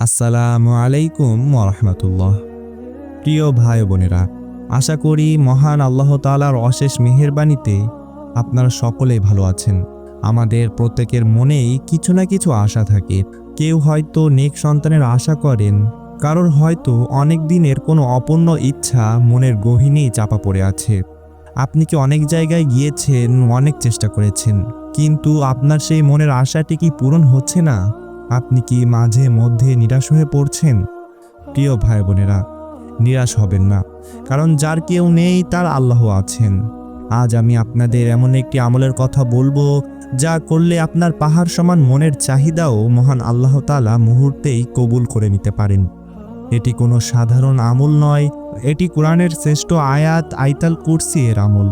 আসসালামু আলাইকুম ওয়া রাহমাতুল্লাহ। প্রিয় ভাই বোনেরা, আশা করি মহান আল্লাহ তাআলার অশেষ মেহেরবানিতে আপনারা সকলেই ভালো আছেন। আমাদের প্রত্যেকের মনেই কিছু না কিছু আশা থাকে। কেউ হয়তো নেক সন্তানের আশা করেন, কারোর হয়তো অনেক দিনের কোনো অপূর্ণ ইচ্ছা মনের গহীনেই চাপা পড়ে আছে। আপনি কি অনেক জায়গায় গিয়েছেন, অনেক চেষ্টা করেছেন, কিন্তু আপনার সেই মনের আশাটি কি পূরণ হচ্ছে না? আপনি কি মাঝে মধ্যে নিরাশ হয়ে পড়ছেন? প্রিয় ভাই বোনেরা, নিরাশ হবেন না, কারণ যার কেউ নেই তার আল্লাহ আছেন। আজ আমি আপনাদের এমন একটি আমলের কথা বলবো, যা করলে আপনার পাহাড় সমান মনের চাহিদাও মহান আল্লাহ তাআলা মুহূর্তেই কবুল করে নিতে পারেন। এটি কোনো সাধারণ আমল নয়, এটি কোরআনের শ্রেষ্ঠ আয়াত আয়াতুল কুরসি এর আমল।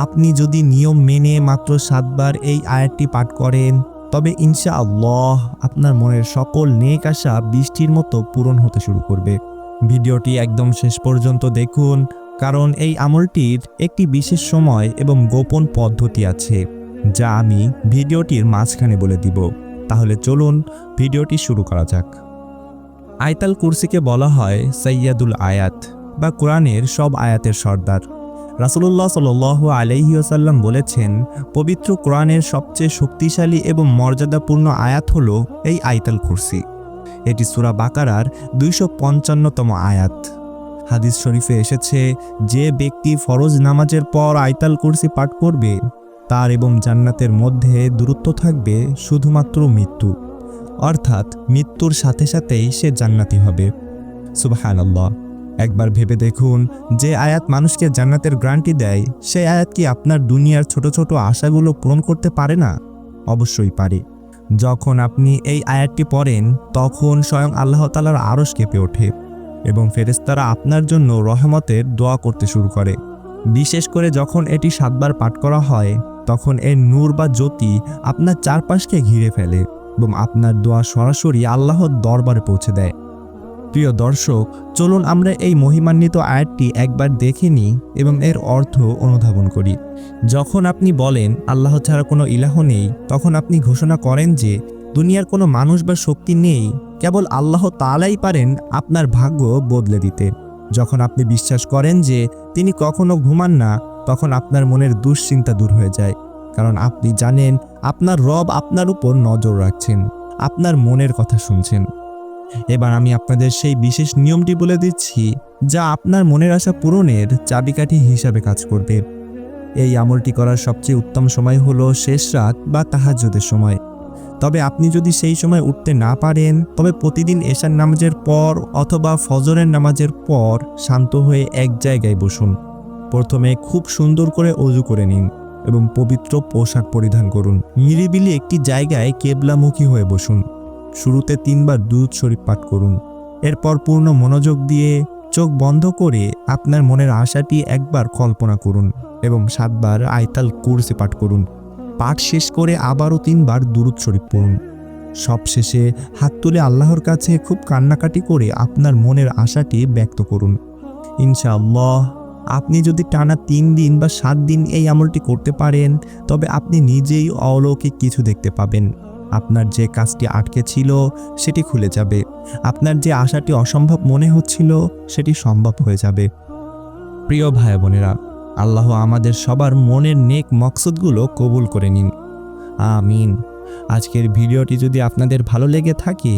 আপনি যদি নিয়ম মেনে মাত্র 7 বার এই আয়াতটি পাঠ করেন, তবে ইনশাআল্লাহ আপনার মনের সকল নেক আশা বৃষ্টির মতো পূরণ হতে শুরু করবে। ভিডিওটি একদম শেষ পর্যন্ত দেখুন, কারণ এই আমলটির একটি বিশেষ সময় এবং গোপন পদ্ধতি আছে, যা আমি ভিডিওটির মাঝখানে বলে দিব। তাহলে চলুন ভিডিওটি শুরু করা যাক। আয়াতুল কুরসিকে বলা হয় সাইয়্যিদুল আয়াত বা কোরআনের সব আয়াতের সর্দার। রাসূলুল্লাহ সাল্লাল্লাহু আলাইহি ওয়াসাল্লাম বলেছেন, পবিত্র কোরআনের সবচেয়ে শক্তিশালী এবং মর্যাদাপূর্ণ আয়াত হলো এই আয়াতুল কুরসি। এটি সূরা বাকারার 255তম আয়াত। হাদিস শরীফে এসেছে, যে ব্যক্তি ফরজ নামাজের পর আয়াতুল কুরসি পাঠ করবে, তার এবং জান্নাতের মধ্যে দূরত্ব থাকবে শুধুমাত্র মৃত্যু, অর্থাৎ মৃত্যুর সাথে সাথেই সে জান্নাতি হবে। সুবহানাল্লাহ। একবার ভেবে দেখুন, যে আয়াত মানুষকে জান্নাতের গ্যারান্টি দেয়, সেই আয়াত কি আপনার দুনিয়ার ছোট ছোট আশাগুলো পূরণ করতে পারে না? অবশ্যই পারে। যখন আপনি এই আয়াতটি পড়েন, তখন স্বয়ং আল্লাহ তাআলার আরশ কেঁপে ওঠে এবং ফেরেশতারা আপনার জন্য রহমতের দোয়া করতে শুরু করে। বিশেষ করে যখন এটি 7 বার পাঠ করা হয়, তখন এর নূর বা জ্যোতি আপনার চারপাশকে ঘিরে ফেলে এবং আপনার দোয়া সরাসরি আল্লাহর দরবারে পৌঁছে দেয়। প্রিয় দর্শক, চলুন আমরা এই মহিমান্বিত আয়াতটি একবার দেখে নিই এবং এর অর্থ অনুধাবন করি। যখন আপনি বলেন আল্লাহ ছাড়া কোনো ইলাহ নেই, তখন আপনি ঘোষণা করেন যে দুনিয়ার কোনো মানুষ বা শক্তি নেই, কেবল আল্লাহ তাআলাই পারেন আপনার ভাগ্য বদলে দিতে। যখন আপনি বিশ্বাস করেন যে তিনি কখনো ঘুমান না, তখন আপনার মনের দুশ্চিন্তা দূর হয়ে যায়, কারণ আপনি জানেন আপনার রব আপনার উপর নজর রাখছেন, আপনার মনের কথা শুনছেন। এবার আমি আপনাদের সেই বিশেষ নিয়মটি বলে দিচ্ছি, যা আপনার মনের আশা পূরণের চাবিকাঠি হিসাবে কাজ করবে। এই আমলটি করার সবচেয়ে উত্তম সময় হলো শেষ রাত বা তাহাজ্জুদের সময়। তবে আপনি যদি সেই সময় উঠতে না পারেন, তবে প্রতিদিন এশার নামাজের পর অথবা ফজরের নামাজের পর শান্ত হয়ে এক জায়গায় বসুন। প্রথমে খুব সুন্দর করে ওযু করে নিন এবং পবিত্র পোশাক পরিধান করুন। নিরিবিলি একটি জায়গায় কিবলামুখী হয়ে বসুন। শুরুতে 3 বার দুরূদ শরীফ পাঠ করুন। এরপর পূর্ণ মনোযোগ দিয়ে চোখ বন্ধ করে আপনার মনের আশাটি একবার কল্পনা করুন এবং 7 বার আয়াতুল কুরসি পাঠ করুন। পাঠ শেষ করে আবারও 3 বার দুরূদ শরীফ পড়ুন। সবশেষে হাত তুলে আল্লাহর কাছে খুব কান্নাকাটি করে আপনার মনের আশাটি ব্যক্ত করুন। ইনশাআল্লাহ আপনি যদি টানা 3 দিন বা 7 দিন এই আমলটি করতে পারেন, তবে আপনি নিজেই অলৌকিক কিছু দেখতে পাবেন। আপনার যে কাজটি আটকে ছিল সেটি খুলে যাবে, আপনার যে আশাটি অসম্ভব মনে হচ্ছিল সেটি সম্ভব হয়ে যাবে। প্রিয় ভাই বোনেরা, আল্লাহ আমাদের সবার মনের নেক মকসুদগুলো কবুল করে নিন। আমিন। আজকের ভিডিওটি যদি আপনাদের ভালো লেগে থাকে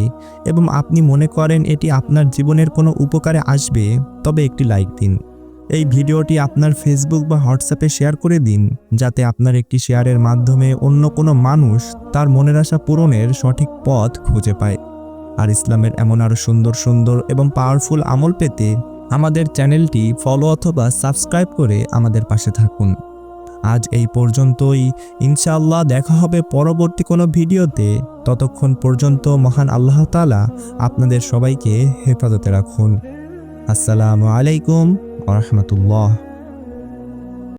এবং আপনি মনে করেন এটি আপনার জীবনের কোনো উপকারে আসবে, তবে একটি লাইক দিন। এই ভিডিওটি আপনার ফেসবুক বা হোয়াটসঅ্যাপে শেয়ার করে দিন, যাতে আপনার একটি শেয়ারের মাধ্যমে অন্য কোনো মানুষ তার মনের আশা পূরণের সঠিক পথ খুঁজে পায়। আর ইসলামের এমন আরও সুন্দর সুন্দর এবং পাওয়ারফুল আমল পেতে আমাদের চ্যানেলটি ফলো অথবা সাবস্ক্রাইব করে আমাদের পাশে থাকুন। আজ এই পর্যন্তই। ইনশাআল্লাহ দেখা হবে পরবর্তী কোনো ভিডিওতে। ততক্ষণ পর্যন্ত মহান আল্লাহ তাআলা আপনাদের সবাইকে হেফাজতে রাখুন। আসসালামু আলাইকুম ওয়া রাহমাতুল্লাহ।